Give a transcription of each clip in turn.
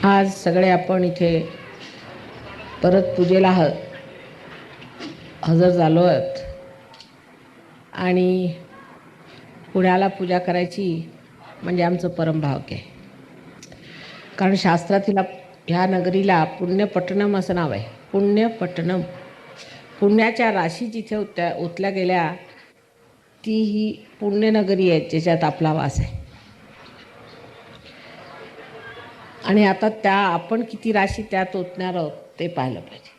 आज सगळे आपण इथे परत पूजेला हजर झालो आहोत आणि पुण्याला पूजा करायची म्हणजे आमचं परमभाग्य आहे. कारण शास्त्रातील ह्या नगरीला पुण्यपट्टणम असं नाव आहे. पुण्यपट्टणम, पुण्याच्या राशी जिथे ओतल्या गेल्या ती ही पुण्यनगरी आहे ज्याच्यात आपला वास आहे. आणि आता आपण किती राशी त्यात ओतणार आहोत ते पाहिलं पाहिजे.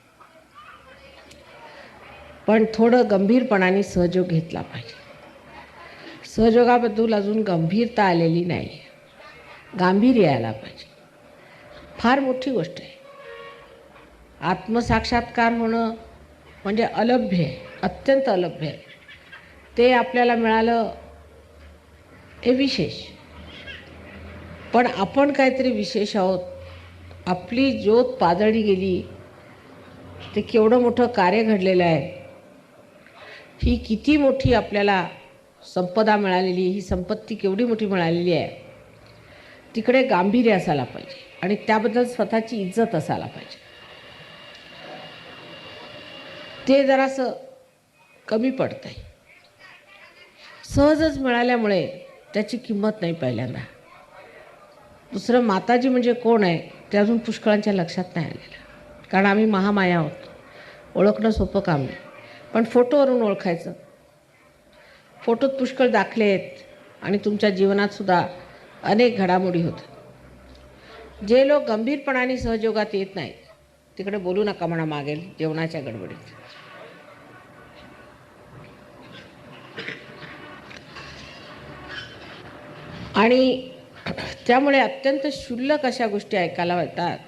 पण थोडं गंभीरपणाने सहयोग घेतला पाहिजे. सहयोगाबद्दल अजून गंभीरता आलेली नाही, गांभीर्य यायला पाहिजे. फार मोठी गोष्ट आहे. आत्मसाक्षात्कार होणं म्हणजे अलभ्य आहे, अत्यंत अलभ्य आहे. ते आपल्याला मिळालं हे विशेष. पण आपण काहीतरी विशेष आहोत. आपली ज्योत पाजळली गेली, ते केवढं मोठं कार्य घडलेलं आहे. ही किती मोठी आपल्याला संपदा मिळालेली, ही संपत्ती केवढी मोठी मिळालेली आहे. तिकडे गांभीर्य असायला पाहिजे आणि त्याबद्दल स्वतःची इज्जत असायला पाहिजे. ते जरासं कमी पडतंय. सहजच मिळाल्यामुळे त्याची किंमत नाही पहिल्यांदा. दुसरं, माताजी म्हणजे कोण आहे ते अजून पुष्कळांच्या लक्षात नाही आलेलं. कारण आम्ही महामाया आहोत. ओळखणं सोपं काम नाही, पण फोटोवरून ओळखायचं. फोटोत पुष्कळ दाखले आहेत आणि तुमच्या जीवनात सुद्धा अनेक घडामोडी होतात. जे लोक गंभीरपणाने सहयोगात येत नाहीत तिकडे बोलू नका म्हणा मागेल जेवणाच्या गडबडीत. आणि त्यामुळे अत्यंत क्षुल्लक अशा गोष्टी ऐकायला मिळतात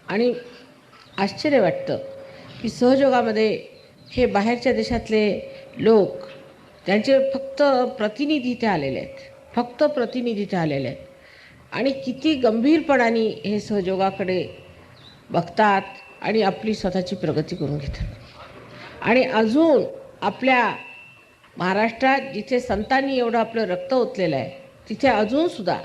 आणि आश्चर्य वाटतं की सहयोगामध्ये हे बाहेरच्या देशातले लोक, त्यांचे फक्त प्रतिनिधी इथे आलेले आहेत, फक्त प्रतिनिधी इथे आलेले आहेत आणि किती गंभीरपणाने हे सहयोगाकडे बघतात आणि आपली स्वतःची प्रगती करून घेतात. आणि अजून आपल्या महाराष्ट्रात जिथे संतांनी एवढं आपलं रक्त ओतलेलं आहे तिथे अजूनसुद्धा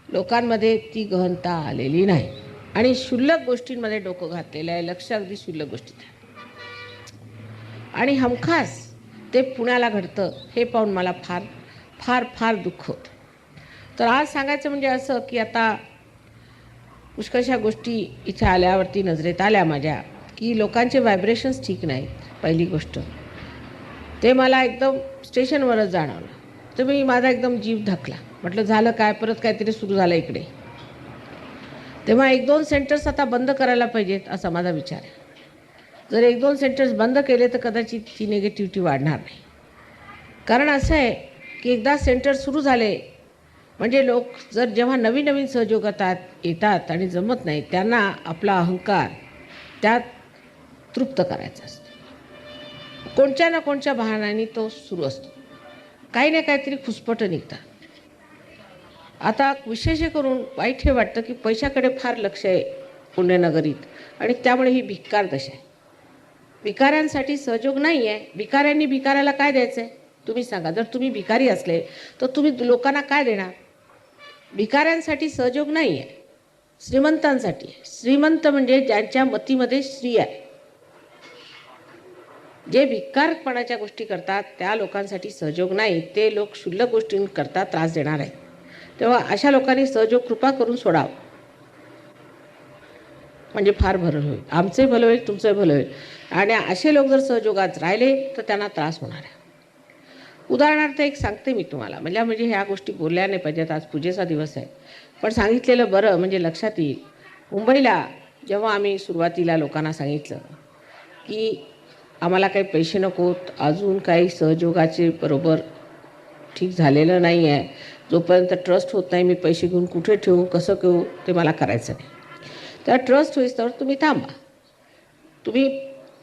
लोकांमध्ये ती गहनता आलेली नाही आणि क्षुल्लक गोष्टींमध्ये डोकं घातलेलं आहे. लक्ष अगदी क्षुल्लक गोष्टीत आहे. आणि हमखास ते पुण्याला घडतं हे पाहून मला फार फार फार दुःख होतं. तर आज सांगायचं म्हणजे असं की आता पुष्कळशा गोष्टी इथे आल्यावरती नजरेत आल्या माझ्या की लोकांचे व्हायब्रेशन्स ठीक नाहीत. पहिली गोष्ट ते मला एकदम स्टेशनवरच जाणवलं. तर मी माझा एकदम जीव धकला. म्हटलं झालं काय, परत काहीतरी सुरू झालं इकडे. तेव्हा 1-2 सेंटर्स आता बंद करायला पाहिजेत असा माझा विचार आहे. जर 1-2 सेंटर्स बंद केले तर कदाचित ती निगेटिव्हिटी वाढणार नाही. कारण असं आहे की एकदा सेंटर सुरू झाले म्हणजे लोक जर जेव्हा नवीन नवीन सहयोगात येतात आणि जमत नाही त्यांना आपला अहंकार त्यात तृप्त करायचा असतो. कोणत्या ना कोणत्या बहाण्याने तो सुरू असतो. काही ना काहीतरी खुसपटं निघतात. आता विशेष करून वाईट हे वाटतं की पैशाकडे फार लक्ष आहे पुण्यनगरीत आणि त्यामुळे ही भिकार दशा आहे. भिकाऱ्यांसाठी सहयोग नाही आहे. भिकाऱ्यांनी भिकाऱ्याला काय द्यायचं आहे तुम्ही सांगा. जर तुम्ही भिकारी असले तर तुम्ही लोकांना काय देणार. भिकाऱ्यांसाठी सहयोग नाही आहे, श्रीमंतांसाठी. श्रीमंत म्हणजे ज्यांच्या मतीमध्ये श्री आहे. जे भिकारपणाच्या गोष्टी करतात त्या लोकांसाठी सहयोग नाही. ते लोक क्षुल्लक गोष्टींकरता त्रास देणार आहेत. तेव्हा अशा लोकांनी सहयोग कृपा करून सोडावं म्हणजे फार भलं होईल. आमचंही भलं होईल, तुमचंही भलं होईल. आणि असे लोक जर सहयोगात राहिले तर त्यांना त्रास होणार आहे. उदाहरणार्थ एक सांगते मी तुम्हाला. म्हणजे ह्या गोष्टी बोलल्या नाही पाहिजेत. आज पूजेचा दिवस आहे पण सांगितलेलं बरं म्हणजे लक्षात येईल. मुंबईला जेव्हा आम्ही सुरुवातीला लोकांना सांगितलं की आम्हाला काही पैसे नकोत, अजून काही सहयोगाचे बरोबर ठीक झालेलं नाही आहे, जोपर्यंत ट्रस्ट होत नाही मी पैसे घेऊन कुठे ठेवू, कसं घेऊ ते मला करायचं नाही. त्या ट्रस्ट होईस तर तुम्ही थांबा. तुम्ही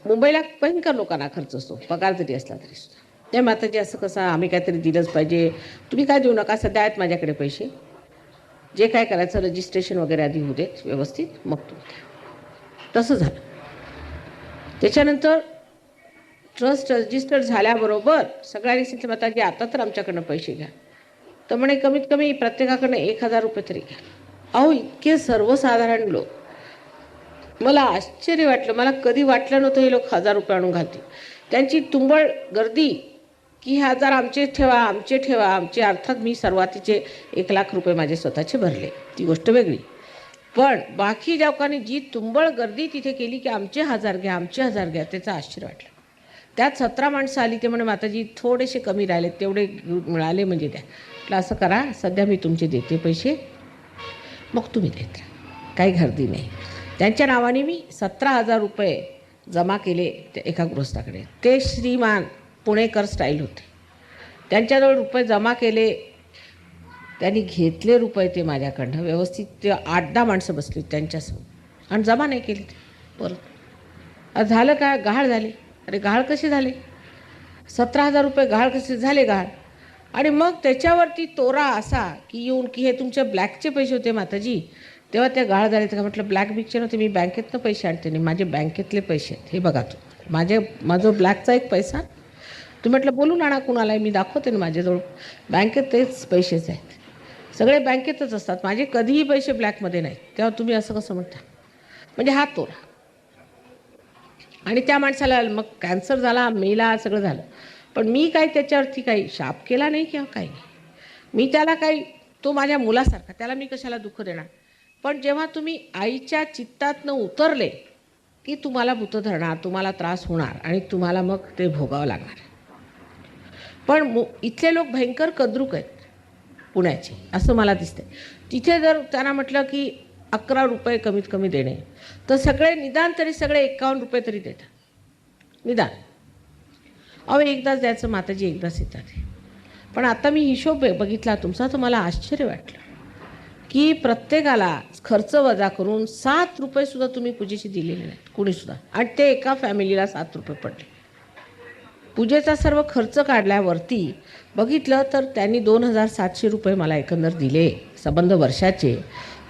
मुंबईला भयंकर लोकांना खर्च असतो पगार जरी असला तरी सुद्धा. ते माताजी असं कसं, आम्ही काहीतरी दिलंच पाहिजे, तुम्ही काय देऊ नका, सध्या आहेत माझ्याकडे पैसे, जे काय करायचं रजिस्ट्रेशन वगैरे आधी होऊ देत व्यवस्थित, मग तुम्ही द्या. तसं झालं. त्याच्यानंतर ट्रस्ट रजिस्टर झाल्याबरोबर सगळ्यांनी सांगितलं माताजी आता तर आमच्याकडनं पैसे घ्या. तर म्हणे कमीत कमी प्रत्येकाकडनं 1,000 रुपये तरी घ्या. अहो इतके सर्वसाधारण लोक, मला आश्चर्य वाटलं. मला कधी वाटलं नव्हतं हे लोक 1000 रुपये आणून घालतील. त्यांची तुंबळ गर्दी की 1000 आमचे ठेवा, आमचे ठेवा, आमचे. अर्थात मी सुरुवातीचे 1,00,000 रुपये माझे स्वतःचे भरले, ती गोष्ट वेगळी. पण बाकी लोकांनी जी तुंबळ गर्दी तिथे केली की आमचे 1000 घ्या, आमचे 1000 घ्या, त्याचं आश्चर्य वाटलं. त्यात 17 माणसं आली. ते म्हणे माताजी थोडेसे कमी राहिले, तेवढे मिळाले म्हणजे द्या. म्हटलं असं करा, सध्या मी तुमचे देते पैसे, मग तुम्ही देत राहा, काही गर्दी नाही. त्यांच्या नावाने मी 17,000 रुपये जमा केले त्या एका गृहस्थाकडे. ते श्रीमान पुणेकर स्टाईल होते. त्यांच्याजवळ रुपये जमा केले, त्यांनी घेतले रुपये ते माझ्याकडनं व्यवस्थित. ते 8-10 माणसं बसली त्यांच्यासमोर आणि जमा नाही केली ते परत. झालं काय, गहाळ झाले. अरे गहाळ कसे झाले? 17,000 रुपये गहाळ कसे झाले? गहाळ. आणि मग त्याच्यावरती तोरा असा की येऊन की हे तुमचे ब्लॅकचे पैसे होते माताजी, तेव्हा त्या गहाळ झाले. तर का म्हटलं ब्लॅक बिकचे नव्हते, मी बँकेतनं पैसे आणते नाही, माझे बँकेतले पैसे आहेत, हे बघा तू. माझं ब्लॅकचा एक पैसा तुम्ही म्हटलं बोलून आणा कुणाला, मी दाखवते ना माझ्याजवळ बँकेत तेच पैसेच आहेत, सगळे बँकेतच असतात माझे, कधीही पैसे ब्लॅकमध्ये नाहीत. तेव्हा तुम्ही असं कसं म्हणता? म्हणजे हा तोरा. आणि त्या माणसाला मग कॅन्सर झाला, मेला, सगळं झालं. पण मी काही त्याच्यावरती काही शाप केला नाही किंवा काही नाही. मी त्याला काही, तो माझ्या मुलासारखा, त्याला मी कशाला दुःख देणार. पण जेव्हा तुम्ही आईच्या चित्तातनं उतरले की तुम्हाला भूत धरणार, तुम्हाला त्रास होणार आणि तुम्हाला मग ते भोगावं लागणार. पण इथले लोक भयंकर कद्रुक आहेत पुण्याचे, असं मला दिसतंय. तिथे जर त्यांना म्हटलं की 11 रुपये कमीत कमी देणे, तर सगळे निदान तरी सगळे 51 रुपये तरी देतात निदान. अहो एकदाच द्यायचं माताजी, एकदाच येतात. पण आता मी हिशोब बघितला तुमचा, तर मला आश्चर्य वाटलं की प्रत्येकाला खर्च वजा करून 7 रुपयेसुद्धा तुम्ही पूजेचे दिलेले नाहीत कुणीसुद्धा. आणि ते एका फॅमिलीला 7 रुपये पडले. पूजेचा सर्व खर्च काढल्यावरती बघितलं तर त्यांनी 2,700 रुपये मला एकंदर दिले संबंध वर्षाचे.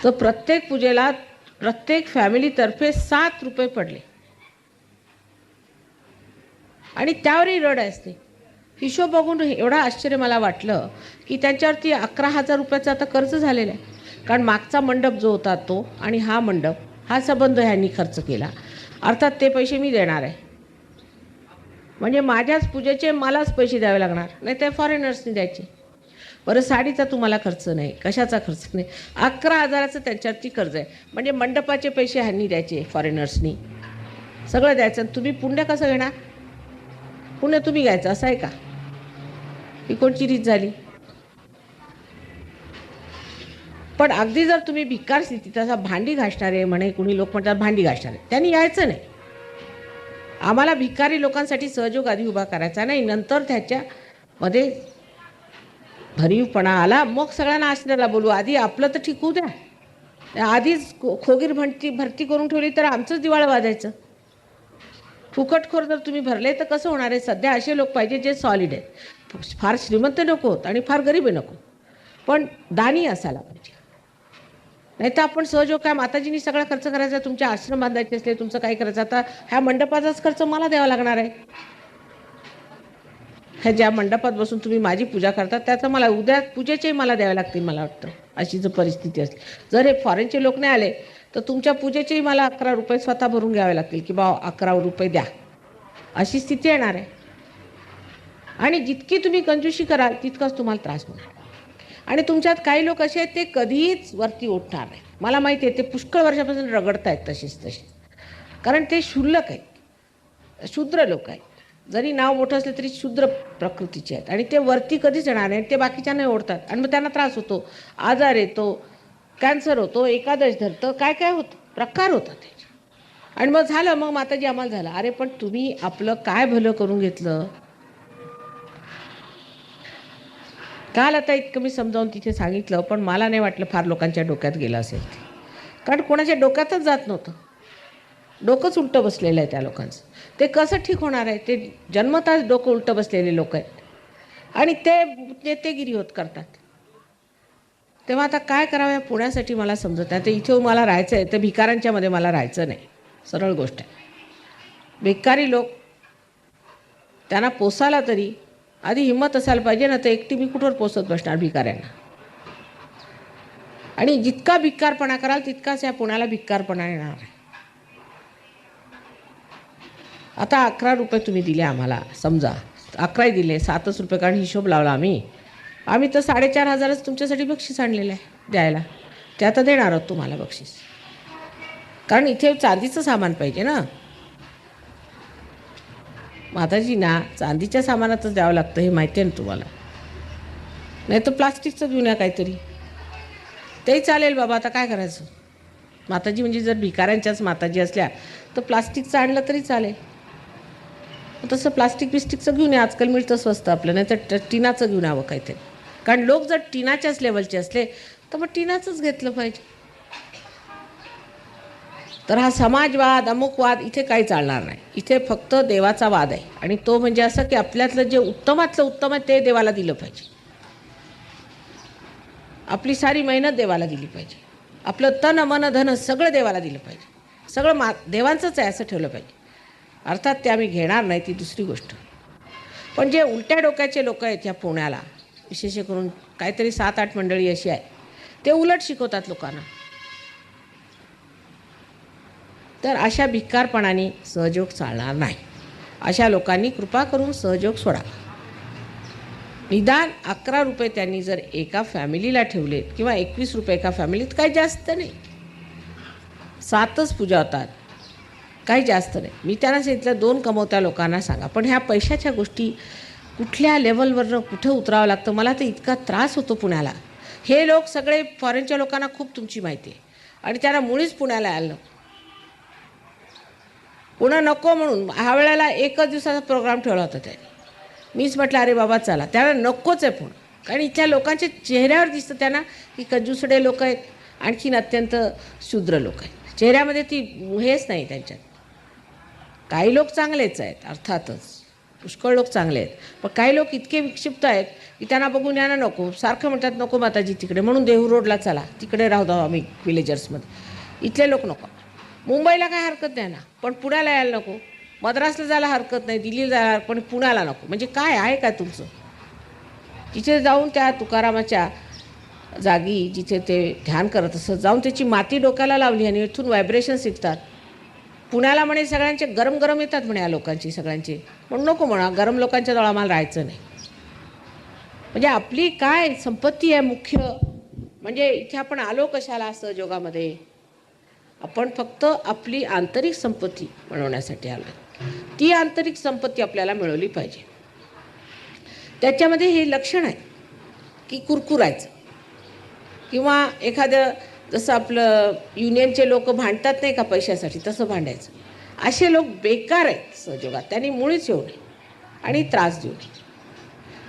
तर प्रत्येक पूजेला प्रत्येक फॅमिलीतर्फे 7 रुपये पडले. आणि त्यावरही रड असते. हिशोब बघून एवढा आश्चर्य मला वाटलं की त्यांच्यावरती 11,000 रुपयाचा आता खर्च झालेला आहे. कारण मागचा मंडप जो होता तो आणि हा मंडप, हा संबंध ह्यांनी खर्च केला. अर्थात ते पैसे मी देणार आहे, म्हणजे माझ्याच पूजेचे मलाच पैसे द्यावे लागणार, नाही ते फॉरेनर्सनी द्यायचे. बरं साडीचा तुम्हाला खर्च नाही, कशाचा खर्च नाही, 11,000चं त्यांच्यावरती कर्ज आहे. म्हणजे मंडपाचे पैसे ह्यांनी द्यायचे फॉरेनर्सनी, सगळं द्यायचं. तुम्ही पुण्य कसं घेणार? पुण्य तुम्ही घ्यायचं असं आहे का? ही कोणची रीत झाली? पण अगदी जर तुम्ही भिकार स्थितीत असा भांडी घासणारे म्हणे, कुणी लोक म्हणतात भांडी घासणारे, त्यांनी यायचं नाही. आम्हाला भिकारी लोकांसाठी सहयोग आधी उभा करायचा नाही, नंतर त्याच्यामध्ये भरीवपणा आला मग सगळ्यांना आश्रयाला बोलू. आधी आपलं तर ठीक होऊ द्या. आधीच खोगीर भरती करून ठेवली तर आमचंच दिवाळं वाजायचं. फुकटखोर जर तुम्ही भरले तर कसं होणार आहे? सध्या असे लोक पाहिजे जे सॉलिड आहेत, फार श्रीमंत नकोत आणि फार गरीब नको, पण दानी असायला पाहिजे. नाही तर आपण सहयोग काय माताजींनी सगळा खर्च करायचा, तुमचे आश्रम बांधायचे असले, तुमचं काय करायचं. आता ह्या मंडपाचाच खर्च मला द्यावा लागणार आहे. ह्या ज्या मंडपात बसून तुम्ही माझी पूजा करता त्याचं मला उद्या पूजेचेही मला द्यावे लागतील मला वाटतं, अशी जर परिस्थिती असली. जर हे फॉरेनचे लोक नाही आले तर तुमच्या पूजेचेही मला 11 रुपये स्वतः भरून घ्यावे लागतील की बा 11 रुपये द्या, अशी स्थिती येणार आहे. आणि जितकी तुम्ही कंजूशी कराल तितकाच तुम्हाला त्रास होणार. आणि तुमच्यात काही लोक असे आहेत ते कधीच वरती उठणार नाही. मला माहिती आहे ते पुष्कळ वर्षापासून रगडत आहेत तसेच, कारण ते क्षुल्लक आहेत, शूद्र लोक आहेत. जरी नाव मोठं असलं तरी शूद्र प्रकृतीचे आहेत आणि ते वरती कधीच येणार नाही. ते बाकीच्यांना ओढतात आणि मग त्यांना त्रास होतो, आजार येतो, कॅन्सर होतो, एकादश धरतं, काय काय होतं, प्रकार होतात त्याचे. आणि मग झालं, मग माताजी आम्हाला झालं. अरे पण तुम्ही आपलं काय भलं करून घेतलं? काल आता इतकं मी समजावून तिथे सांगितलं, पण मला नाही वाटलं फार लोकांच्या डोक्यात गेलं असेल ते, कारण कोणाच्या डोक्यातच जात नव्हतं. डोकंच उलटं बसलेलं आहे त्या लोकांचं. ते कसं ठीक होणार आहे? ते जन्मताच डोकं उलटं बसलेले लोक आहेत आणि ते नेतेगिरी होत करतात. तेव्हा आता काय करावं या पुण्यासाठी मला समजत नाही. तर इथे मला राहायचं आहे तर भिकाऱ्यांच्यामध्ये मला राहायचं नाही, सरळ गोष्ट आहे. भिकारी लोक त्यांना पोसायला तरी आधी हिंमत असायला पाहिजे ना. तर एकटी मी कुठवर पोसत बसणार भिकाऱ्यांना? आणि जितका भिक्कारपणा कराल तितकाच या पुण्याला भिक्कारपणा येणार आहे. आता 11 रुपये तुम्ही दिले आम्हाला, समजा 11 दिले, 7च रुपये, कारण हिशोब लावला आम्ही तर 4,500च तुमच्यासाठी बक्षीस आणलेलं आहे द्यायला. ते आता देणार आहोत तुम्हाला बक्षीस, कारण इथे चांदीचं सामान पाहिजे ना माताजी ना. चांदीच्या सामानातच द्यावं लागतं हे माहिती आहे ना तुम्हाला. नाही तर प्लास्टिकचं घेऊन या काहीतरी, तेही चालेल बाबा. आता काय करायचं, माताजी म्हणजे जर भिकाऱ्यांच्याच माताजी असल्या तर प्लास्टिकचं आणलं तरी चालेल. तसं प्लास्टिक बिस्टिकचं घेऊन या, आजकाल मिळतं स्वस्त आपलं. नाही तर टिनाचं घेऊन यावं काहीतरी, कारण लोक जर टिनाच्याच लेवलचे असले तर मग टिनाचंच घेतलं पाहिजे. तर हा समाजवाद अमुकवाद इथे काही चालणार नाही. इथे फक्त देवाचा वाद आहे, आणि तो म्हणजे असं की आपल्यातलं जे उत्तमातलं उत्तम आहे ते देवाला दिलं पाहिजे. आपली सारी मेहनत देवाला दिली पाहिजे, आपलं तन मन धन सगळं देवाला दिलं पाहिजे. सगळं देवांचंच आहे असं ठेवलं पाहिजे. अर्थात ते आम्ही घेणार नाही, ती दुसरी गोष्ट. पण जे उलट्या डोक्याचे लोक आहेत ह्या पुण्याला, विशेष करून काहीतरी 7-8 मंडळी अशी आहे, ते उलट शिकवतात लोकांना. तर अशा भिक्कारपणाने सहयोग चालणार नाही. अशा लोकांनी कृपा करून सहयोग सोडावा. निदान 11 रुपये त्यांनी जर एका फॅमिलीला ठेवलेत किंवा 21 रुपये एका फॅमिलीत, काही जास्त नाही. 7च पूजा होतात, काही जास्त नाही. मी त्यांना सांगितलं 2 कमवत्या लोकांना सांगा. पण ह्या पैशाच्या गोष्टी कुठल्या लेवलवरनं कुठं उतरावं लागतं, मला तर इतका त्रास होतो पुण्याला. हे लोक सगळे फॉरेनच्या लोकांना खूप तुमची माहिती आहे, आणि त्यांना मुळीच पुण्याला आलं. पुन्हा नको म्हणून ह्या वेळेला 1च दिवसाचा प्रोग्राम ठेवला होता त्यांनी. मीच म्हटलं अरे बाबा चला, त्याला नकोच आहे पुणे. कारण इथल्या लोकांच्या चेहऱ्यावर दिसतं त्यांना की कंजूसडे लोक आहेत, आणखीन अत्यंत शूद्र लोक आहेत. चेहऱ्यामध्ये ती हेच नाही त्यांच्यात. काही लोक चांगलेच आहेत अर्थातच, पुष्कळ लोक चांगले आहेत, पण काही लोक इतके विक्षिप्त आहेत की त्यांना बघून यांना नको. सारखं म्हणतात नको माताजी तिकडे, म्हणून देहू रोडला चला, तिकडे राहू द्या आम्ही विलेजर्समध्ये. इथले लोक नको. मुंबईला काय हरकत नाही ना, पण पुण्याला यायला नको. मद्रासला जायला हरकत नाही, दिल्लीला जायला, पण पुण्याला नको. म्हणजे काय आहे काय तुमचं? तिथे जाऊन त्या तुकारामाच्या जागी जिथे ते ध्यान करत असत जाऊन त्याची माती डोक्याला लावली आणि इथून व्हायब्रेशन शिकतात. पुण्याला म्हणे सगळ्यांचे गरम गरम येतात म्हणे या लोकांची सगळ्यांचे, पण नको म्हणा, गरम लोकांच्या जवळ आम्हाला राहायचं नाही. म्हणजे आपली काय संपत्ती आहे मुख्य, म्हणजे इथे आपण आलो कशाला सहयोगामध्ये? आपण फक्त आपली आंतरिक संपत्ती मिळवण्यासाठी आलो. ती आंतरिक संपत्ती आपल्याला मिळवली पाहिजे. त्याच्यामध्ये हे लक्षण आहे की कुरकुरायचं, किंवा एखादं जसं आपलं युनियनचे लोक भांडतात नाही का पैशासाठी, तसं भांडायचं. असे लोक बेकार आहेत सहयोगात, त्यांनी मुळीच येऊ नये आणि त्रास देऊ नये.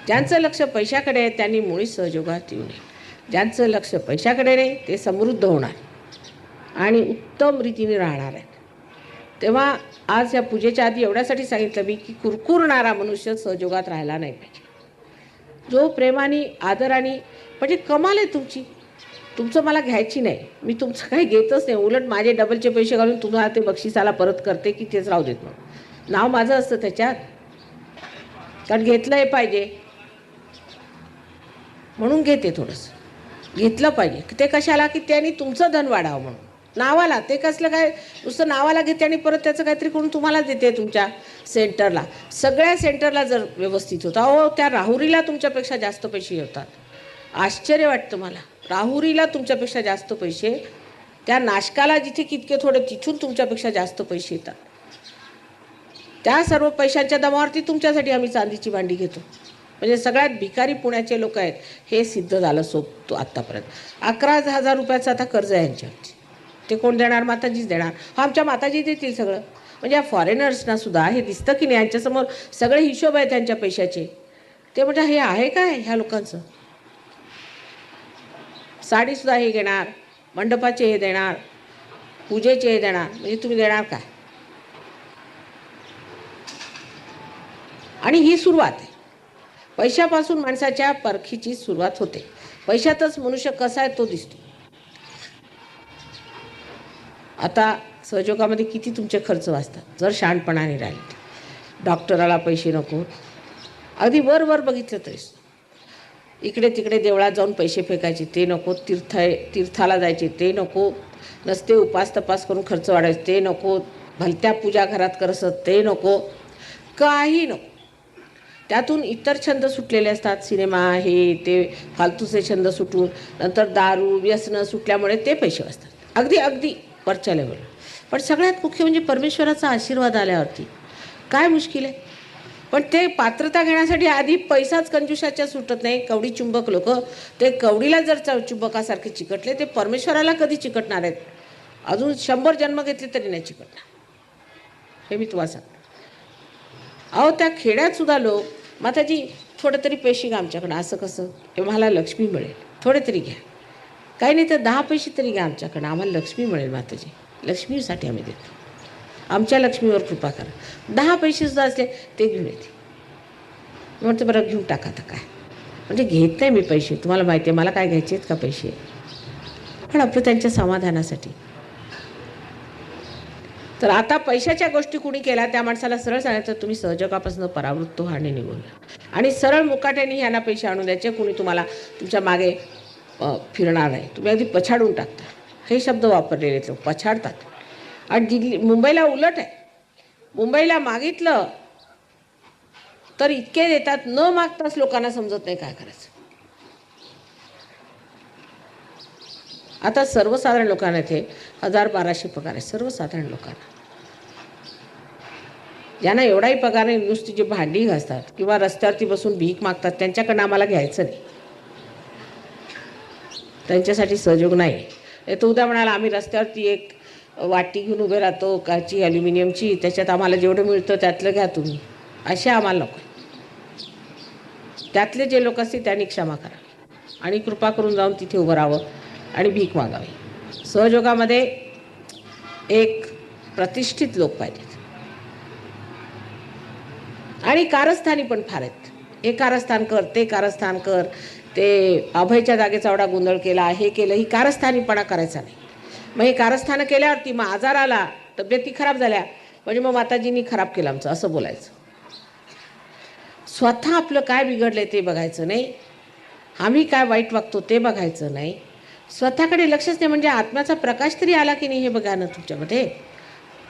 ज्यांचं लक्ष पैशाकडे आहे त्यांनी मुळीच सहयोगात येऊ नये. ज्यांचं लक्ष पैशाकडे नाही ते समृद्ध होणार आणि उत्तम रीतीने राहणार आहेत. तेव्हा आज या पूजेच्या आधी एवढ्यासाठी सांगितलं मी की कुरकुरणारा मनुष्य सहयोगात राहायला नाही पाहिजे. जो प्रेमाने आदराने, म्हणजे कमाल आहे तुमची, तुमचं मला घ्यायची नाही, मी तुमचं काही घेतच नाही, उलट माझे डबलचे पैसे घालून तुम्हाला ते बक्षिसाला परत करते की तेच राहू देत. म्हणून नाव माझं असतं त्याच्यात, कारण घेतलं हे पाहिजे म्हणून घेते. थोडंसं घेतलं पाहिजे. ते कशाला? की त्यांनी तुमचं धन वाढावं म्हणून. नावाला ते कसलं काय, नुसतं नावाला घेते आणि परत त्याचं काहीतरी करून तुम्हाला देते तुमच्या सेंटरला. सगळ्या सेंटरला जर व्यवस्थित होता, अहो त्या राहुरीला तुमच्यापेक्षा जास्त पैसे येतात. आश्चर्य वाटतं मला. राहुरीला तुमच्यापेक्षा जास्त पैसे, त्या नाशकाला जिथे कितके थोडे तिथून तुमच्यापेक्षा जास्त पैसे येतात. त्या सर्व पैशांच्या दमावरती तुमच्यासाठी आम्ही चांदीची भांडी घेतो. म्हणजे सगळ्यात भिकारी पुण्याचे लोक आहेत हे सिद्ध झालं सोबतो आत्तापर्यंत. 11,000 रुपयाचं आता कर्ज आहे यांच्यावरती. ते कोण देणार? माताजीच देणार. आमच्या माताजी देतील सगळं. म्हणजे या फॉरेनर्सना सुद्धा हे दिसतं की नाही, यांच्यासमोर सगळे हिशोब आहेत त्यांच्या पैशाचे. ते म्हणजे हे आहे काय ह्या लोकांचं? साडीसुद्धा हे घेणार, मंडपाचे हे देणार, पूजेचे हे देणार, म्हणजे तुम्ही देणार काय? आणि ही सुरुवात आहे. पैशापासून माणसाच्या परखीची सुरुवात होते. पैशातच मनुष्य कसा आहे तो दिसतो. आता सहयोगामध्ये किती तुमचे खर्च वाचतात जर शहाणपणाने राहिले. डॉक्टराला पैसे नको, अगदी वर बघितलं तरी इकडे तिकडे देवळात जाऊन पैसे फेकायचे ते नको, तीर्थाला जायचे ते नको, नसते उपास तपास करून खर्च वाढायचे ते नको, भलत्या पूजा घरात करसत ते नको, काही नको. त्यातून इतर छंद सुटलेले असतात, सिनेमा हे ते फालतूचे छंद सुटून नंतर दारू व्यसनं सुटल्यामुळे ते पैसे वाचतात, अगदी अगदी वरच्या लेवलला. पण सगळ्यात मुख्य म्हणजे परमेश्वराचा आशीर्वाद आल्यावरती काय मुश्किल आहे. पण ते पात्रता घेण्यासाठी आधी पैसाच कंजूसाच्या सुटत नाही. कवडी चुंबक लोक ते कवडीला जर चुंबकासारखे चिकटले ते परमेश्वराला कधी चिकटणार आहेत. अजून 100 जन्म घेतले तरी नाही चिकटणार, हे मी तुम्हाला सांगतो. अहो त्या खेड्यात सुद्धा लोक, माताजी थोडं तरी पैसे घ्या आमच्याकडं. असं कसं? हे मला लक्ष्मी मिळेल, थोडे तरी घ्या. काही नाही तर 10 पैसे तरी घ्या आमच्याकडं, आम्हाला लक्ष्मी मिळेल. माताजी लक्ष्मीसाठी आम्ही देतो, आमच्या लक्ष्मीवर कृपा करा. 10 पैसे सुद्धा असले ते घेऊन येते. म्हणते बरं घेऊन टाका आता काय, म्हणजे घेत नाही मी पैसे, तुम्हाला माहिती आहे मला काय घ्यायचे आहेत का पैसे, पण आपलं त्यांच्या समाधानासाठी. तर आता पैशाच्या गोष्टी कुणी केल्या त्या माणसाला सरळ सांगायचं तुम्ही सहजगापासून परावृत्त व्हाणे निघून, आणि सरळ मुकाट्याने ह्यांना पैसे आणून द्यायचे. कुणी तुम्हाला तुमच्या मागे फिरणार नाही, तुम्ही अगदी पछाडून टाकता. हे शब्द वापरलेले लोक पछाडतात. आणि मुंबईला उलट आहे. मुंबईला मागितलं तर इतके देतात, न मागताच लोकांना समजत नाही काय करायचं. आता सर्वसाधारण लोकांना इथे 1000-1200 पगार आहे. सर्वसाधारण लोकांना, ज्यांना एवढाही पगार नाही, नुसती जी भांडी घासतात किंवा रस्त्यावरती बसून भीक मागतात त्यांच्याकडनं आम्हाला घ्यायचं नाही, त्यांच्यासाठी सहयोग नाही. तो उद्या म्हणाला आम्ही रस्त्यावरती एक वाटी घेऊन उभे राहतो काची ॲल्युमिनियमची, त्याच्यात आम्हाला जेवढं मिळतं त्यातलं घ्या तुम्ही, असे आम्हाला नको. त्यातले जे लोक असतील त्यांनी क्षमा करा आणि कृपा करून जाऊन तिथे उभं राहावं आणि भीक मागावी. सहयोगामध्ये एक प्रतिष्ठित लोक पाहिजेत आणि कारस्थानी पण फार आहेत. हे कारस्थान कर, ते कारस्थान कर, ते अभयच्या जागेचा एवढा गोंधळ केला, हे केलं, ही कारस्थानीपणा करायचा नाही. मग हे कारस्थानं केल्यावरती मग आजार आला, तब्येती खराब झाल्या, म्हणजे मग माताजींनी खराब केलं आमचं असं बोलायचं. स्वतः आपलं काय बिघडलं ते बघायचं नाही, आम्ही काय वाईट वागतो ते बघायचं नाही, स्वतःकडे लक्षच नाही. म्हणजे आत्म्याचा प्रकाश तरी आला की नाही हे बघा ना तुमच्यामध्ये.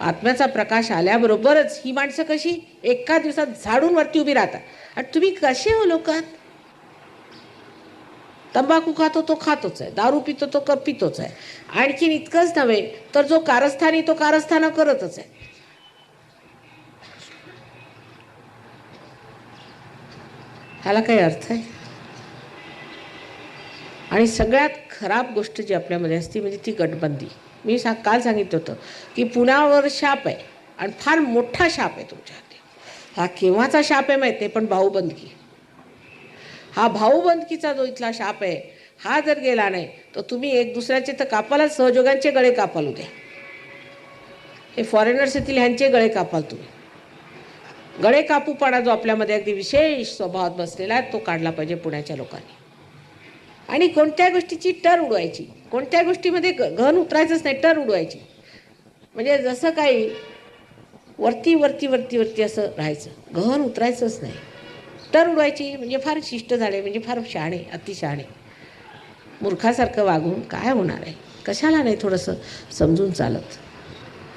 आत्म्याचा प्रकाश आल्याबरोबरच ही माणसं कशी एका दिवसात झाडून वरती उभी राहतात. आणि तुम्ही कसे हो लोकात, तंबाखू खातो तो खातोच आहे, दारू पितो तो पितोच आहे, आणखीन इतकंच नव्हे तर जो कारस्थानी तो कारस्थानं करतच आहे. ह्याला काही अर्थ आहे? आणि सगळ्यात खराब गोष्ट जी आपल्यामध्ये असते म्हणजे ती गटबंदी. मी काल सांगितलं होतं की पुण्यावर शाप आहे आणि फार मोठा शाप आहे तुमच्या हाती. हा केव्हाचा शाप आहे माहीत नाही, पण भाऊबंदकी, हा भाऊबंदकीचा जो इथला शाप आहे हा जर गेला नाही तर तुम्ही एक दुसऱ्याचे तर कापाला, सहयोगांचे गळे कापाल उद्या. हे फॉरेनर्स येथील ह्यांचे गळे कापाल तुम्ही. गळे कापूपणा जो आपल्यामध्ये अगदी विशेष स्वभावात बसलेला आहे तो काढला पाहिजे पुण्याच्या लोकांनी. आणि कोणत्या गोष्टीची टर उडवायची, कोणत्या गोष्टीमध्ये घन उतरायचंच नाही, टर उडवायची. म्हणजे जसं काही वरती वरती वरती वरती असं राहायचं, घन उतरायचंच नाही, टर उडवायची. म्हणजे फार शिष्ट झाले, म्हणजे फार शहाणे, अतिशहाणे. मूर्खासारखं वागून काय होणार आहे, कशाला नाही थोडंसं समजून चालत,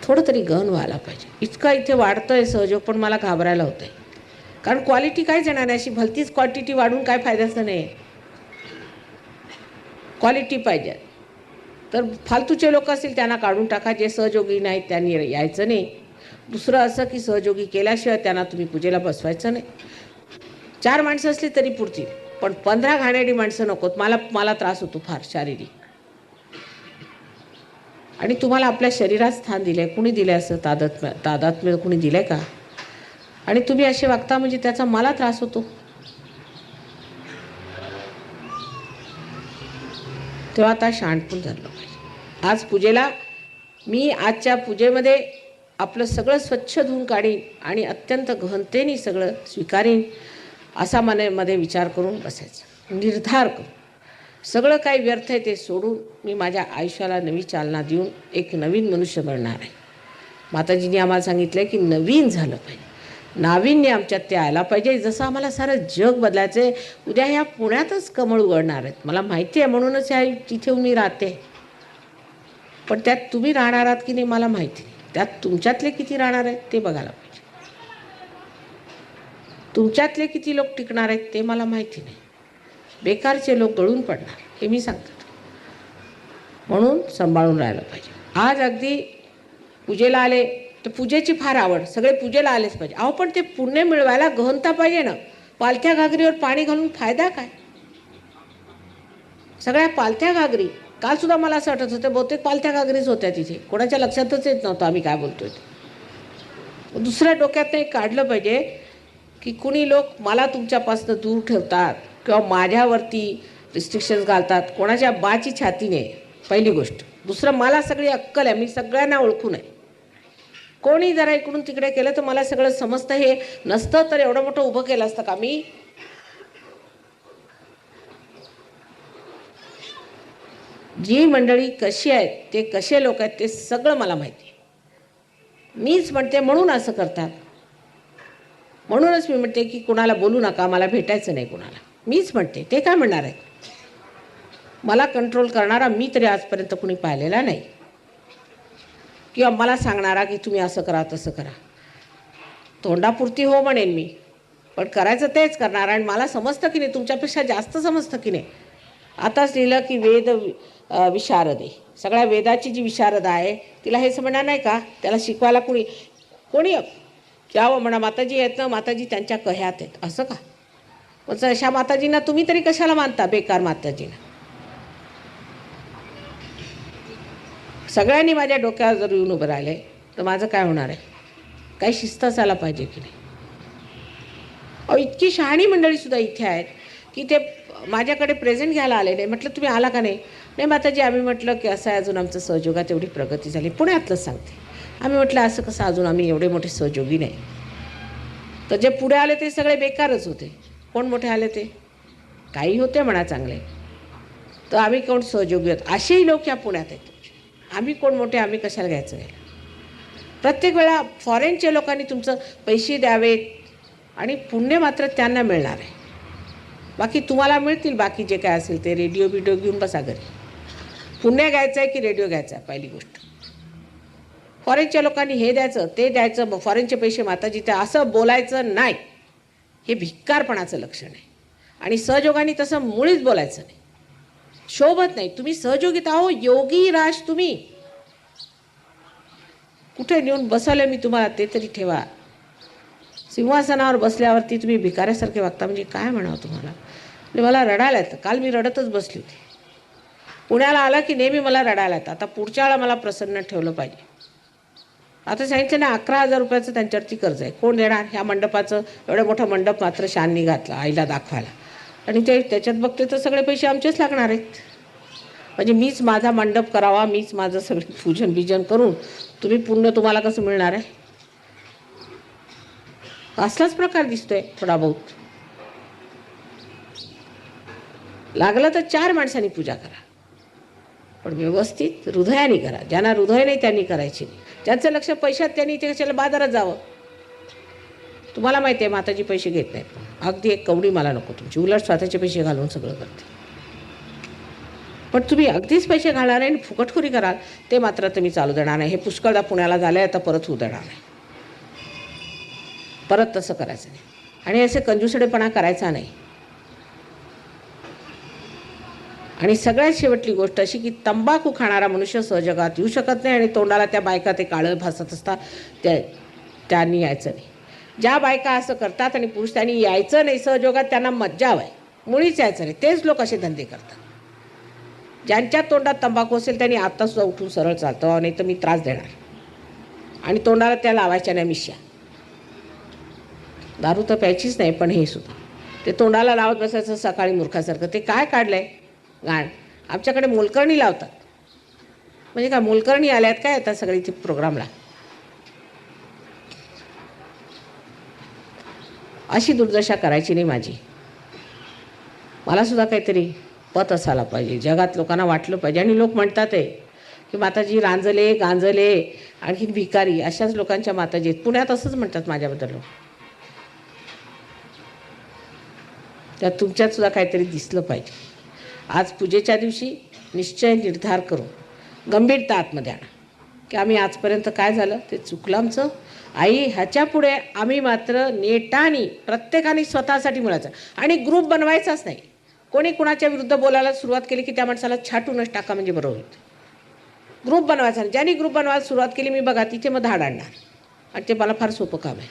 थोडं तरी गहन व्हायला पाहिजे. इतका इथे वाढतोय सहयोग पण मला घाबरायला होतं आहे. कारण क्वालिटी काहीच येणार नाही, अशी भलतीच क्वांटिटी वाढून काय फायद्याचं नाही. क्वालिटी पाहिजे. तर फालतूचे लोक असतील त्यांना काढून टाका, जे सहयोगी नाहीत त्यांनी यायचं नाही. दुसरं असं की सहयोगी केल्याशिवाय त्यांना तुम्ही पूजेला बसवायचं नाही. 4 माणसं असली तरी पुरतील, पण 15 घाणेरडी माणसं नकोत. मला त्रास होतो फार शारीरिक. आणि तुम्हाला आपल्या शरीरात स्थान दिलं आहे, कुणी दिलं आहे असं तादात्म्य कुणी दिलं आहे का? आणि तुम्ही असे वागता म्हणजे त्याचा मला त्रास होतो. तेव्हा आता शहाणपण झालं पाहिजे. आज पूजेला मी आजच्या पूजेमध्ये आपलं सगळं स्वच्छ धुवून काढीन आणि अत्यंत गहनतेने सगळं स्वीकारीन असा मनामध्ये विचार करून बसायचं, निर्धार करून. सगळं काही व्यर्थ आहे ते सोडून मी माझ्या आयुष्याला नवी चालना देऊन एक नवीन मनुष्य बनणार आहे. माताजींनी आम्हाला सांगितलं की नवीन झालं पाहिजे. नाविन्य आमच्यात ते आला पाहिजे. जसं आम्हाला सारं जग बदलायचं आहे. उद्या ह्या पुण्यातच कमळ उघडणार आहेत, मला माहिती आहे, म्हणूनच ह्या तिथे मी राहते. पण त्यात तुम्ही राहणार आहात की नाही मला माहिती नाही. त्यात तुमच्यातले किती राहणार आहेत ते बघायला पाहिजे. तुमच्यातले किती लोक टिकणार आहेत ते मला माहिती नाही. बेकारचे लोक गळून पडणार हे मी सांगतो. म्हणून सांभाळून राहायला पाहिजे. आज अगदी पूजेला आले तर पूजेची फार आवड, सगळे पूजेला आलेच पाहिजे. अहो पण ते पुण्य मिळवायला गहनता पाहिजे ना. पालथ्या घागरीवर पाणी घालून फायदा काय? सगळ्या पालथ्या घागरी, कालसुद्धा मला असं वाटत होतं बहुतेक पालथ्या घागरीच होत्या तिथे, कोणाच्या लक्षातच येत नव्हतं आम्ही काय बोलतोय ते. दुसऱ्या डोक्यात एक काढलं पाहिजे की कुणी लोक मला तुमच्यापासून दूर ठेवतात किंवा माझ्यावरती रिस्ट्रिक्शन्स घालतात, कोणाच्या बाची छाती नाही, पहिली गोष्ट. दुसरं, मला सगळी अक्कल आहे, मी सगळ्यांना ओळखून आहे. कोणी जरा इकडून तिकडे केलं तर मला सगळं समजतं. हे नसतं तर एवढं मोठं उभं केलं असतं का मी? जी मंडळी कशी आहेत, ते कसे लोक आहेत, ते सगळं मला माहिती आहे. मीच म्हणते म्हणून असं करतात. म्हणूनच मी म्हणते की कुणाला बोलू नका, मला भेटायचं नाही कुणाला. मीच म्हणते, ते काय म्हणणार आहे? मला कंट्रोल करणारा मी तरी आजपर्यंत कुणी पाहिलेला नाही, किंवा मला सांगणारा की तुम्ही असं करा तसं करा. तोंडापुरती हो म्हणेन मी, पण करायचं तेच करणार. आणि मला समजतं की नाही, तुमच्यापेक्षा जास्त समजतं की नाही. आताच लिहिलं की वेद विशारद आहे, सगळ्या वेदाची जी विशारद आहे तिला हे समजणार नाही का? त्याला शिकवायला कोणी यावं म्हणा. माताजी आहेत ना, माताजी त्यांच्या कह्यात आहेत असं का? मग अशा माताजींना तुम्ही तरी कशाला मानता? बेकार माताजींना. सगळ्यांनी माझ्या डोक्यावर जर येऊन उभं राहिले तर माझं काय होणार आहे? काही शिस्त असायला पाहिजे की नाही? अहो इतकी शहाणी मंडळीसुद्धा इथे आहेत की ते माझ्याकडे प्रेझेंट घ्यायला आले नाही. म्हटलं तुम्ही आला का नाही? नाही माताजी, आम्ही म्हटलं की असं आहे, अजून आमचं सहयोगात एवढी प्रगती झाली. पुण्यातलंच सांगते. आम्ही म्हटलं असं कसं, अजून आम्ही एवढे मोठे सहयोगी नाही. तर जे पुढे आले ते सगळे बेकारच होते. कोण मोठे आले ते? काही होते म्हणा चांगले, तर आम्ही कोण सहयोगी होत? असेही लोक या पुण्यात आहेत. आम्ही कोण मोठे, आम्ही कशाला घ्यायचं घ्यायला? प्रत्येक वेळा फॉरेनच्या लोकांनी तुमचं पैसे द्यावेत आणि पुण्य मात्र त्यांना मिळणार आहे. बाकी तुम्हाला मिळतील बाकी जे काय असेल ते. रेडिओ घेऊन बसा घरी. पुण्य घ्यायचं आहे की रेडिओ घ्यायचा आहे? पहिली गोष्ट. फॉरेनच्या लोकांनी हे द्यायचं ते द्यायचं, फॉरेनचे पैसे माताजी त्या, असं बोलायचं नाही. हे भिक्कारपणाचं लक्षण आहे. आणि सहयोगाने तसं मुळीच बोलायचं नाही, शोभत नाही. तुम्ही सहयोगीत आहो, योगी राज तुम्ही. कुठे नेऊन बसवलं मी तुम्हाला ते तरी ठेवा. सिंहासनावर बसल्यावरती तुम्ही भिकाऱ्यासारखे वागता म्हणजे काय म्हणावं तुम्हाला? म्हणजे मला रडायला येतं. काल मी रडतच बसली होती. पुण्याला आला की नेहमी मला रडायला येतं. आता पुढच्या वेळा मला प्रसन्न ठेवलं पाहिजे. आता सांगितलं ना, 11,000 रुपयाचं त्यांच्यावरती कर्ज आहे. कोण देणार? ह्या मंडपाचं एवढं मोठं मंडप मात्र शाननी घातला आईला दाखवायला, आणि ते त्याच्यात बघते तर सगळे पैसे आमचेच लागणार आहेत. म्हणजे मीच माझा मंडप करावा, मीच माझं सगळं पूजन बिजन करून तुम्ही पुण्य तुम्हाला कसं मिळणार आहे? असलाच प्रकार दिसतोय थोडा बहुत. लागलं तर 4 माणसांनी पूजा करा, पण व्यवस्थित हृदयाने करा. ज्यांना हृदय नाही त्यांनी करायची नाही. ज्यांचं लक्ष पैशात त्यांनी ते कशाला बाजारात जावं? तुम्हाला माहिती आहे माताजी पैसे घेत नाहीत. अगदी एक कवडी मला नको तुमची, उलट स्वतःचे पैसे घालून सगळं करते. पण तुम्ही अगदीच पैसे घालणार आहे आणि फुकटखोरी कराल ते मात्र तुम्ही चालू देणार नाही. हे पुष्कळदा पुण्याला झालं आहे, आता परत होऊ देणार नाही. परत तसं करायचं नाही आणि असे कंजूसडेपणा करायचा नाही. आणि सगळ्यात शेवटली गोष्ट अशी की तंबाखू खाणारा मनुष्य सहजगात येऊ शकत नाही, आणि तोंडाला त्या बायका ते काळं भासत असतात त्यांनी यायचं नाही. ज्या बायका असं करतात आणि पुरुष त्यांनी यायचं नाही सहजोगात, त्यांना मज्जा हवी, मुळीच यायचं नाही. तेच लोक असे धंदे करतात. ज्यांच्या तोंडात तंबाखू असेल त्यांनी आत्तासुद्धा उठून सरळ चालतं, नाही तर मी त्रास देणार. आणि तोंडाला त्या लावायच्या नाही मिश्या. दारू तर प्यायचीच नाही, पण हे सुद्धा ते तोंडाला लावत बसायचं सकाळी मूर्खासारखं. ते काय काढलं आहे गाण? आमच्याकडे मोलकर्णी लावतात. म्हणजे काय मोलकर्णी आल्यात काय आता सगळी ती प्रोग्रामला? अशी दुर्दशा करायची नाही माझी. मला सुद्धा काहीतरी पत असायला पाहिजे. जगात लोकांना वाटलं पाहिजे. आणि लोक म्हणतात आहे की माताजी रांजले गांजले आणखीन भिकारी, अशाच लोकांच्या माताजी आहेत. पुण्यात असंच म्हणतात माझ्याबद्दल लोक. त्यात तुमच्यातसुद्धा काहीतरी दिसलं पाहिजे. आज पूजेच्या दिवशी निश्चय निर्धार करून गंभीरता आतमध्ये आणा की आम्ही आजपर्यंत काय झालं ते चुकलं आमचं. आई ह्याच्या पुढे आम्ही मात्र नेटाने प्रत्येकाने स्वतःसाठी मिळायचं आणि ग्रुप बनवायचाच नाही. कोणी कुणाच्या विरुद्ध बोलायला सुरुवात केली की त्या माणसाला छाटूनच टाका म्हणजे बरोबर होईल. ग्रुप बनवायचा नाही. ज्यांनी ग्रुप बनवायला सुरुवात केली मी बघा तिथे मग धाड आणणार आणि ते मला फार सोपं काम आहे.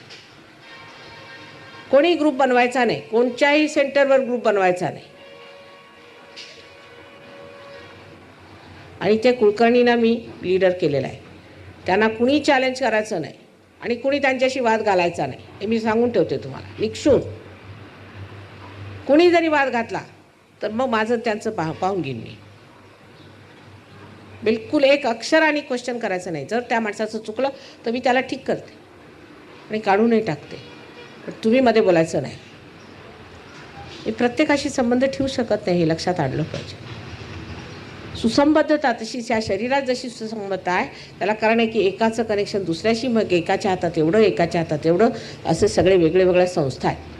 कोणी ग्रुप बनवायचा नाही, कोणत्याही सेंटरवर ग्रुप बनवायचा नाही. आणि ते कुलकर्णींना मी लीडर केलेलं आहे. त्यांना कुणी चॅलेंज करायचं नाही आणि कुणी त्यांच्याशी वाद घालायचा नाही हे मी सांगून ठेवते तुम्हाला निक्षून. कुणी जरी वाद घातला तर मग माझं त्यांचं पाहून घेईन मी. बिलकुल एक अक्षराने क्वेश्चन करायचं नाही. जर त्या माणसाचं चुकलं तर मी त्याला ठीक करते आणि काढूनही टाकते, पण तुम्ही मध्ये बोलायचं नाही. मी प्रत्येकाशी संबंध ठेवू शकत नाही हे लक्षात आणलं पाहिजे. सुसंबद्धता तशीच या शरीरात जशी सुसंबद्धता आहे त्याला कारण आहे की एकाचं कनेक्शन दुसऱ्याशी, मग एकाच्या हातात एवढं एकाच्या हातात एवढं असे सगळे वेगळे वेगळ्या संस्था आहेत.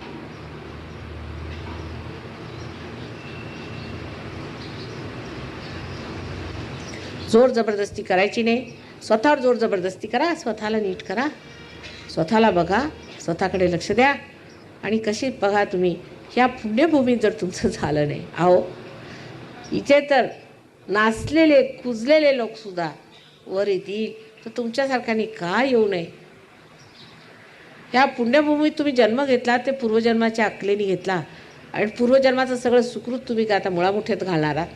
जोर जबरदस्ती करायची नाही. स्वतःवर जोर जबरदस्ती करा, स्वतःला नीट करा, स्वतःला बघा, स्वतःकडे लक्ष द्या. आणि कशी बघा तुम्ही ह्या पुण्यभूमीत जर तुमचं झालं नाही, अहो इथे तर नाचलेले कुजलेले लोकसुद्धा वर येतील तर तुमच्यासारख्याने का येऊ नये. ह्या पुण्यभूमीत तुम्ही जन्म घेतला ते पूर्वजन्माच्या अक्कलेने घेतला आणि पूर्वजन्माचं सगळं सुकृत तुम्ही काय आता मुळामुठ्यात घालणार आहात.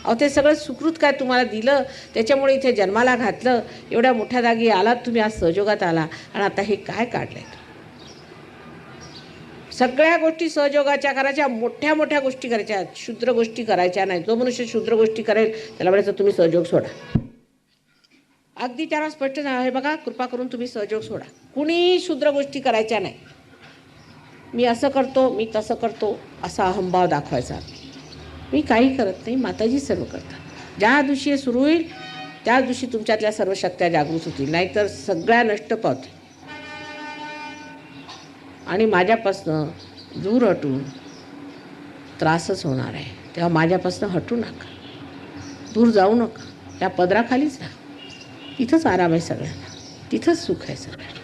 अहो ते सगळं सुकृत काय तुम्हाला दिलं त्याच्यामुळे इथे जन्माला घातलं, एवढ्या मोठ्या जागी आलात तुम्ही, आज सहयोगात आला आणि आता हे काय काढलंय. सगळ्या गोष्टी सहयोगाच्या करायच्या, मोठ्या मोठ्या गोष्टी करायच्या, क्षुद्र गोष्टी करायच्या नाही. जो मनुष्य क्षुद्र गोष्टी करेल त्याला म्हणायचं तुम्ही सहयोग सोडा. अगदी त्याला स्पष्ट आहे बघा, कृपा करून तुम्ही सहयोग सोडा. कुणी क्षुद्र गोष्टी करायच्या नाही. मी असं करतो, मी तसं करतो असा अहंभाव दाखवायचा. मी काही करत नाही, माताजी सर्व करतात. ज्या दिवशी हे सुरू होईल त्याच दिवशी तुमच्यातल्या सर्व शक्त्या जागृत होतील, नाहीतर सगळ्या नष्ट पावतील. आणि माझ्यापासनं दूर हटून त्रासच होणार आहे. तेव्हा माझ्यापासनं हटू नका, दूर जाऊ नका, त्या पदराखालीच राहा. तिथंच आराम आहे सगळ्यांना, तिथंच सुख आहे सगळ्यांना.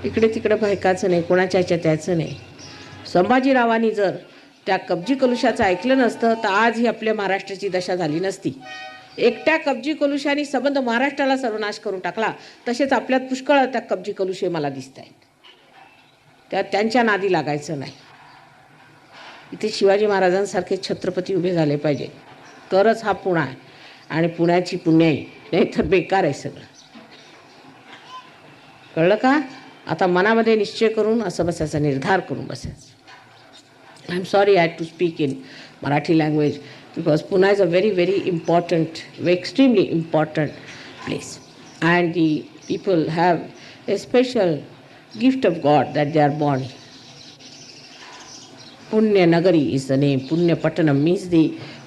इकडे तिकडे भयकाचं नाही, कोणाच्या ह्याच्यात यायचं नाही. संभाजीरावांनी जर त्या कब्जी कलुशाचं ऐकलं नसतं तर आज ही आपल्या महाराष्ट्राची दशा झाली नसती. एकट्या कब्जी कलुशाने संबंध महाराष्ट्राला सर्वनाश करून टाकला. तसेच आपल्यात पुष्कळ त्या कब्जी कलुशे मला दिसत आहेत. त्या त्यांच्या नादी लागायचं नाही. इथे शिवाजी महाराजांसारखे छत्रपती उभे झाले पाहिजे, तरच हा पुणा आहे आणि पुण्याची पुण्याई, नाही तर बेकार आहे सगळं. कळलं का? आता मनामध्ये निश्चय करून असं बसायचा, निर्धार करून बसायचं. I am sorry I had to speak in Marathi language because Pune is a very, very important, extremely important place. And the people have a special gift of God that they are born. Punya Nagari is the name. Punya Pattanam means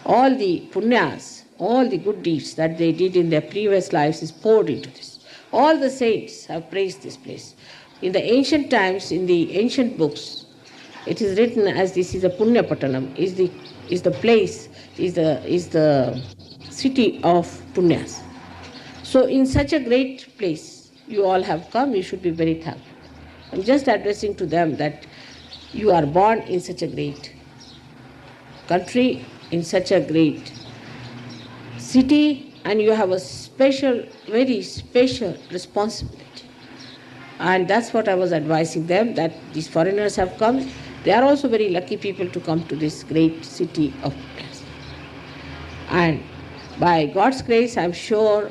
all the punyas, all the good deeds that they did in their previous lives is poured into this. All the saints have praised this place. In the ancient times, in the ancient books, it is written as this is a Punya Pattanam, is the place, is the city of Punyas. So in such a great place you all have come, you should be very thankful. I'm just addressing to them that you are born in such a great country, in such a great city, and you have a special, very special responsibility. And that's what I was advising them, that these foreigners have come. They are also very lucky people to come to this great city of Punyas. And by God's grace, I'm sure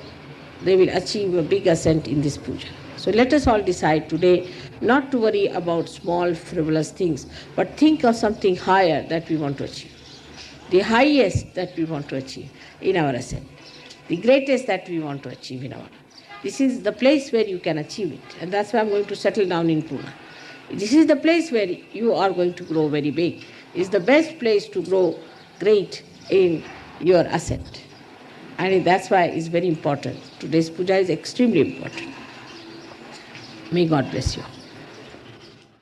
they will achieve a big ascent in this puja. So let us all decide today not to worry about small frivolous things, but think of something higher that we want to achieve. The highest that we want to achieve in our ascent. The greatest that we want to achieve in our. This is the place where you can achieve it. And that's why I'm going to settle down in Pune. This is the place where you are going to grow very big. It's the best place to grow great in your ascent. And that's why it's very important. Today's puja is extremely important. May God bless you.